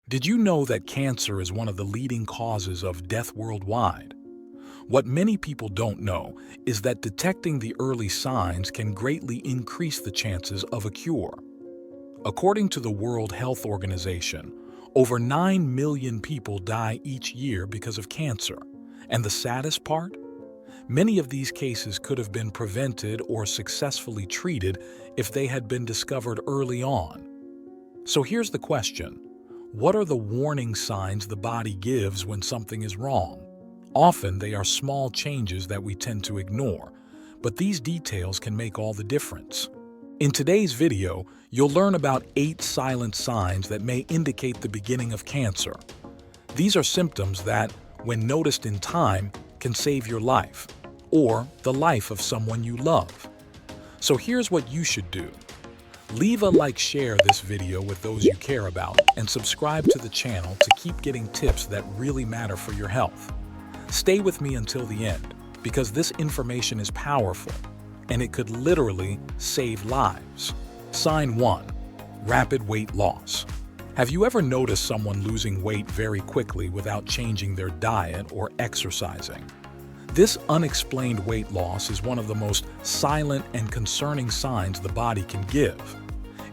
Did you know that cancer is one of the leading causes of death worldwide? What many people don't know is that detecting the early signs can greatly increase the chances of a cure. According to the World Health Organization, over 9 million people die each year because of cancer. And the saddest part? Many of these cases could have been prevented or successfully treated if they had been discovered early on. So here's the question. What are the warning signs the body gives when something is wrong? Often they are small changes that we tend to ignore, but these details can make all the difference. In today's video, you'll learn about 8 silent signs that may indicate the beginning of cancer. These are symptoms that, when noticed in time, can save your life, or the life of someone you love. So here's what you should do. Leave a like, share this video with those you care about, and subscribe to the channel to keep getting tips that really matter for your health. Stay with me until the end, because this information is powerful, and it could literally save lives. Sign 1. Rapid weight loss. Have you ever noticed someone losing weight very quickly without changing their diet or exercising? This unexplained weight loss is one of the most silent and concerning signs the body can give.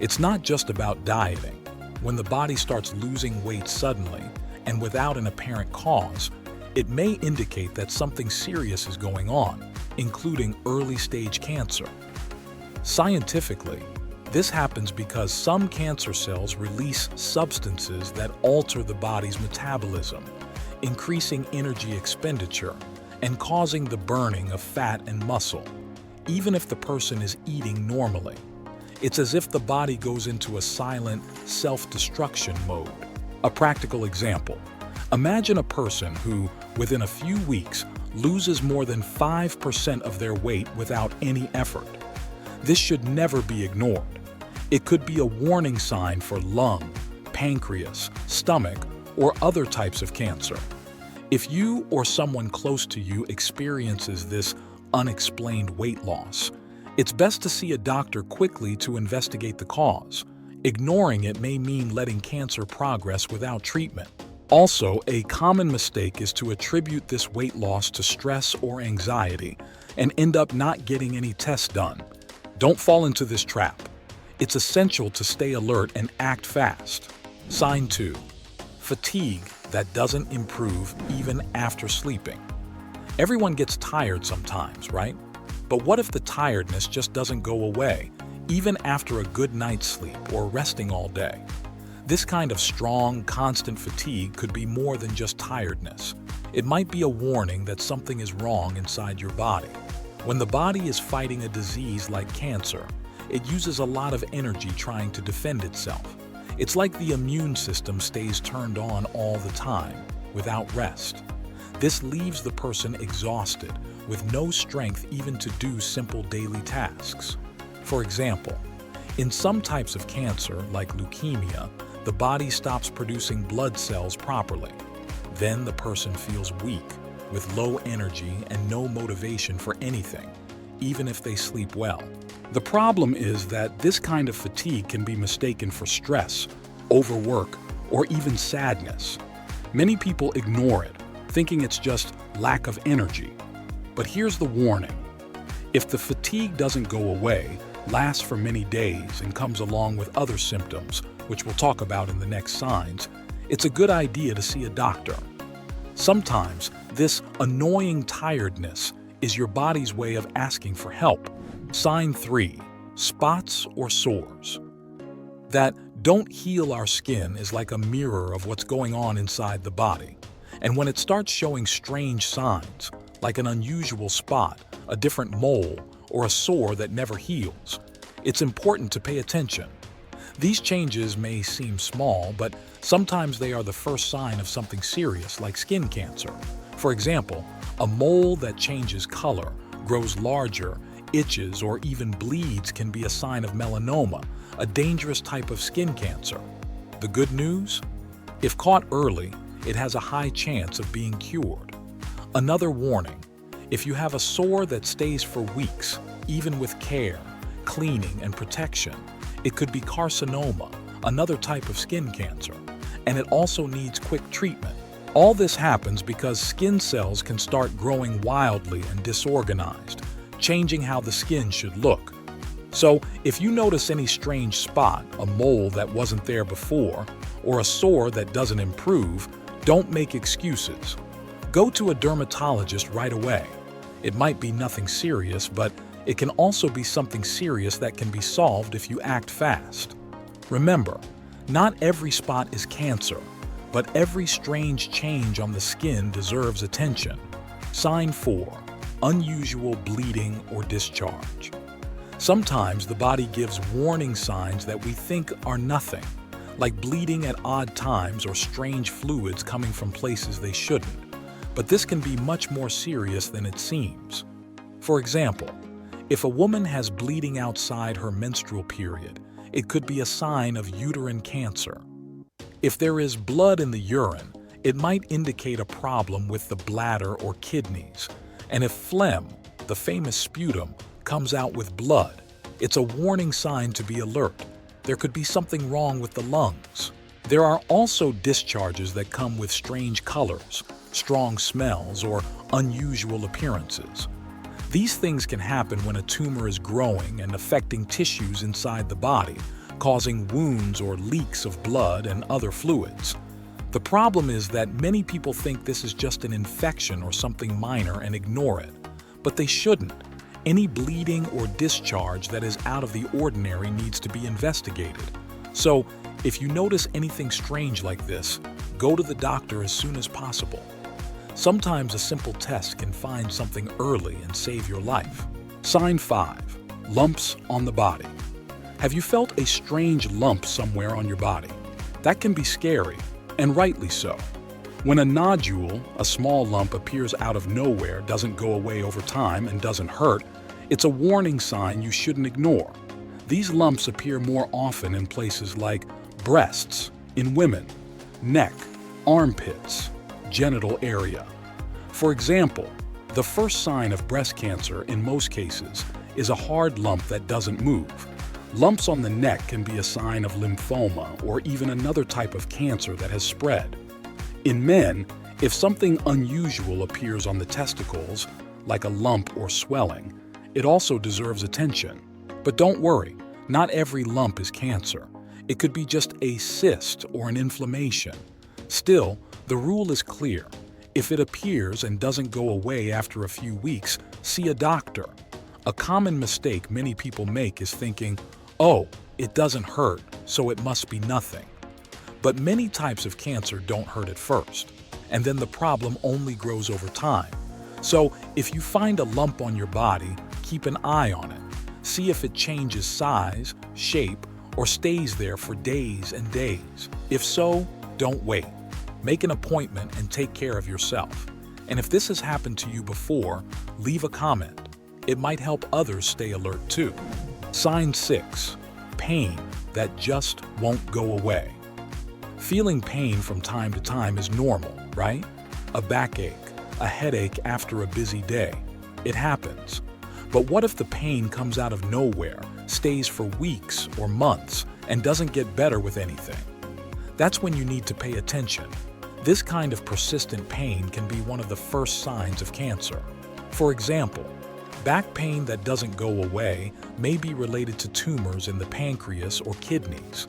It's not just about dieting. When the body starts losing weight suddenly and without an apparent cause, it may indicate that something serious is going on, including early-stage cancer. Scientifically, this happens because some cancer cells release substances that alter the body's metabolism, increasing energy expenditure and causing the burning of fat and muscle, even if the person is eating normally. It's as if the body goes into a silent self-destruction mode. A practical example. Imagine a person who, within a few weeks, loses more than 5% of their weight without any effort. This should never be ignored. It could be a warning sign for lung, pancreas, stomach, or other types of cancer. If you or someone close to you experiences this unexplained weight loss, it's best to see a doctor quickly to investigate the cause. Ignoring it may mean letting cancer progress without treatment. Also, a common mistake is to attribute this weight loss to stress or anxiety and end up not getting any tests done. Don't fall into this trap. It's essential to stay alert and act fast. Sign 2. Fatigue that doesn't improve even after sleeping. Everyone gets tired sometimes, right? But what if the tiredness just doesn't go away, even after a good night's sleep or resting all day? This kind of strong, constant fatigue could be more than just tiredness. It might be a warning that something is wrong inside your body. When the body is fighting a disease like cancer, it uses a lot of energy trying to defend itself. It's like the immune system stays turned on all the time, without rest. This leaves the person exhausted, with no strength even to do simple daily tasks. For example, in some types of cancer, like leukemia, the body stops producing blood cells properly. Then the person feels weak, with low energy and no motivation for anything, even if they sleep well. The problem is that this kind of fatigue can be mistaken for stress, overwork, or even sadness. Many people ignore it, thinking it's just lack of energy. But here's the warning. If the fatigue doesn't go away, lasts for many days, and comes along with other symptoms, which we'll talk about in the next signs, it's a good idea to see a doctor. Sometimes, this annoying tiredness is your body's way of asking for help. Sign 3. Spots or sores. That don't heal our skin is like a mirror of what's going on inside the body. And when it starts showing strange signs, like an unusual spot, a different mole, or a sore that never heals, it's important to pay attention. These changes may seem small, but sometimes they are the first sign of something serious like skin cancer. For example, a mole that changes color, grows larger, itches, or even bleeds can be a sign of melanoma, a dangerous type of skin cancer. The good news? If caught early, it has a high chance of being cured. Another warning: if you have a sore that stays for weeks, even with care, cleaning, and protection, it could be carcinoma, another type of skin cancer. and it also needs quick treatment. All this happens because skin cells can start growing wildly and disorganized, changing how the skin should look. So, if you notice any strange spot, a mole that wasn't there before, or a sore that doesn't improve, don't make excuses. Go to a dermatologist right away. It might be nothing serious, but it can also be something serious that can be solved if you act fast. Remember, not every spot is cancer, but every strange change on the skin deserves attention. Sign 4. Unusual bleeding or discharge. Sometimes the body gives warning signs that we think are nothing, like bleeding at odd times or strange fluids coming from places they shouldn't. But this can be much more serious than it seems. For example, if a woman has bleeding outside her menstrual period, it could be a sign of uterine cancer. If there is blood in the urine, it might indicate a problem with the bladder or kidneys. And if phlegm, the famous sputum, comes out with blood, it's a warning sign to be alert. There could be something wrong with the lungs. There are also discharges that come with strange colors, strong smells, or unusual appearances. These things can happen when a tumor is growing and affecting tissues inside the body, causing wounds or leaks of blood and other fluids. The problem is that many people think this is just an infection or something minor and ignore it. But they shouldn't. Any bleeding or discharge that is out of the ordinary needs to be investigated. So, if you notice anything strange like this, go to the doctor as soon as possible. Sometimes a simple test can find something early and save your life. Sign 5. Lumps on the body. Have you felt a strange lump somewhere on your body? That can be scary, and rightly so. When a nodule, a small lump, appears out of nowhere, doesn't go away over time, and doesn't hurt, it's a warning sign you shouldn't ignore. These lumps appear more often in places like breasts, in women, neck, armpits, genital area. For example, the first sign of breast cancer in most cases is a hard lump that doesn't move. Lumps on the neck can be a sign of lymphoma or even another type of cancer that has spread. In men, if something unusual appears on the testicles, like a lump or swelling, it also deserves attention. But don't worry, not every lump is cancer. It could be just a cyst or an inflammation. Still, the rule is clear. If it appears and doesn't go away after a few weeks, see a doctor. A common mistake many people make is thinking, "Oh, it doesn't hurt, so it must be nothing." But many types of cancer don't hurt at first, and then the problem only grows over time. So, if you find a lump on your body, keep an eye on it. See if it changes size, shape, or stays there for days and days. If so, don't wait. Make an appointment and take care of yourself. And if this has happened to you before, leave a comment. It might help others stay alert too. Sign 6. Pain that just won't go away. Feeling pain from time to time is normal, right? A backache, a headache after a busy day. It happens. But what if the pain comes out of nowhere, stays for weeks or months, and doesn't get better with anything? That's when you need to pay attention. This kind of persistent pain can be one of the first signs of cancer. For example, back pain that doesn't go away may be related to tumors in the pancreas or kidneys.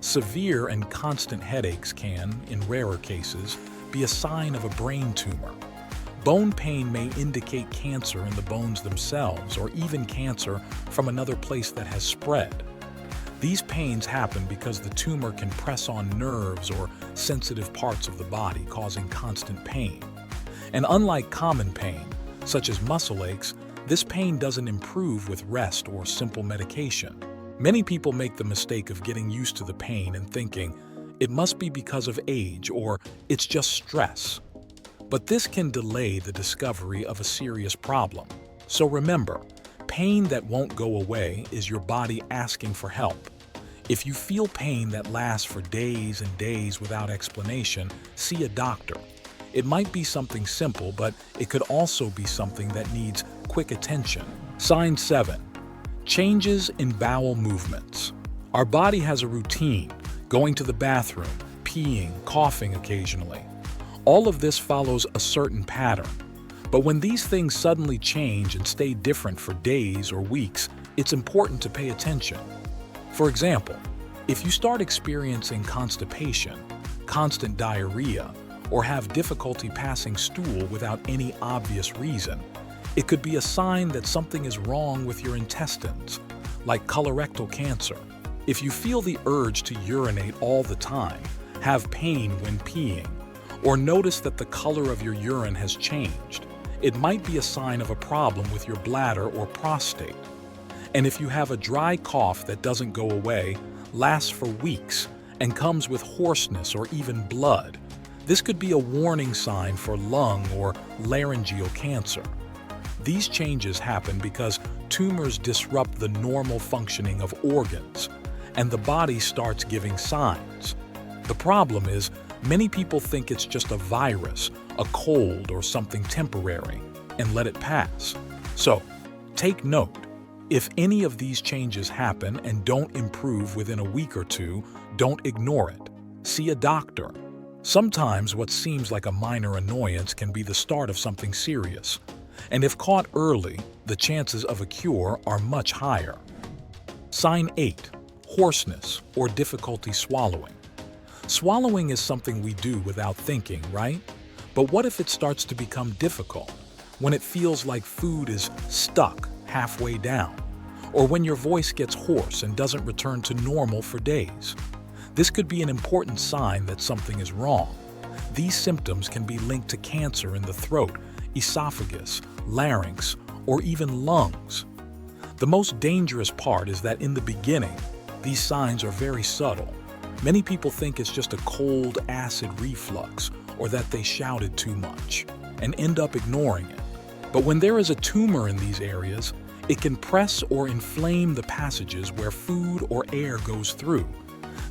Severe and constant headaches can, in rarer cases, be a sign of a brain tumor. Bone pain may indicate cancer in the bones themselves or even cancer from another place that has spread. These pains happen because the tumor can press on nerves or sensitive parts of the body, causing constant pain. And unlike common pain, such as muscle aches, this pain doesn't improve with rest or simple medication. Many people make the mistake of getting used to the pain and thinking, it must be because of age or it's just stress. But this can delay the discovery of a serious problem. So remember, pain that won't go away is your body asking for help. If you feel pain that lasts for days and days without explanation, see a doctor. It might be something simple, but it could also be something that needs quick attention. Sign 7. Changes in bowel movements. Our body has a routine: going to the bathroom, peeing, coughing occasionally. All of this follows a certain pattern. But when these things suddenly change and stay different for days or weeks, it's important to pay attention. For example, if you start experiencing constipation, constant diarrhea, or have difficulty passing stool without any obvious reason, it could be a sign that something is wrong with your intestines, like colorectal cancer. If you feel the urge to urinate all the time, have pain when peeing, or notice that the color of your urine has changed, it might be a sign of a problem with your bladder or prostate. And if you have a dry cough that doesn't go away, lasts for weeks, and comes with hoarseness or even blood, this could be a warning sign for lung or laryngeal cancer. These changes happen because tumors disrupt the normal functioning of organs, and the body starts giving signs. The problem is, many people think it's just a virus, a cold, or something temporary, and let it pass. So, take note. If any of these changes happen and don't improve within a week or two, don't ignore it. See a doctor. Sometimes what seems like a minor annoyance can be the start of something serious. And if caught early, the chances of a cure are much higher. Sign 8. Hoarseness or difficulty swallowing. Swallowing is something we do without thinking, right? But what if it starts to become difficult? When it feels like food is stuck halfway down, or when your voice gets hoarse and doesn't return to normal for days. This could be an important sign that something is wrong. These symptoms can be linked to cancer in the throat, esophagus, larynx, or even lungs. The most dangerous part is that in the beginning, these signs are very subtle. Many people think it's just a cold acid reflux or that they shouted too much and end up ignoring it. But when there is a tumor in these areas, it can press or inflame the passages where food or air goes through.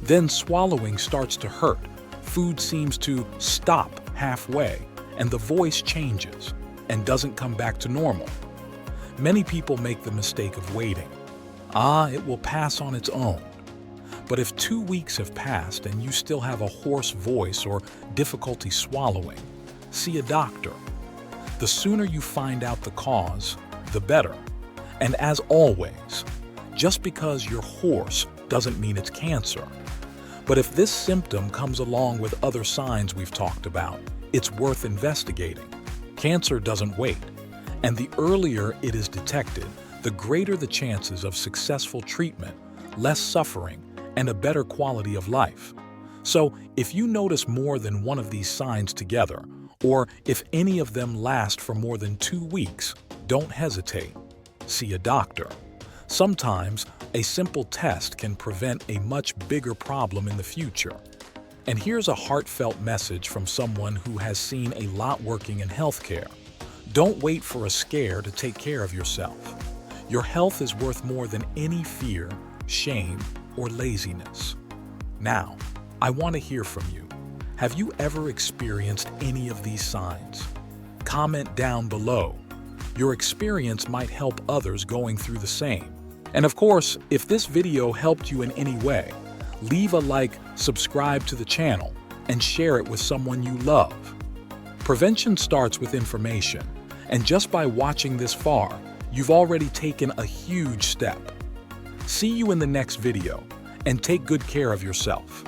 Then swallowing starts to hurt, food seems to stop halfway, and the voice changes and doesn't come back to normal. Many people make the mistake of waiting. It will pass on its own. But if 2 weeks have passed and you still have a hoarse voice or difficulty swallowing, see a doctor. The sooner you find out the cause, the better. And as always, just because you're hoarse doesn't mean it's cancer. But if this symptom comes along with other signs we've talked about, it's worth investigating. Cancer doesn't wait, and the earlier it is detected, the greater the chances of successful treatment, less suffering, and a better quality of life. So, if you notice more than one of these signs together, or if any of them last for more than 2 weeks, don't hesitate. See a doctor. Sometimes, a simple test can prevent a much bigger problem in the future. And here's a heartfelt message from someone who has seen a lot working in healthcare. Don't wait for a scare to take care of yourself. Your health is worth more than any fear, shame, or laziness. Now, I want to hear from you. Have you ever experienced any of these signs? Comment down below. Your experience might help others going through the same. And of course, if this video helped you in any way, leave a like, subscribe to the channel, and share it with someone you love. Prevention starts with information, and just by watching this far, you've already taken a huge step. See you in the next video, and take good care of yourself.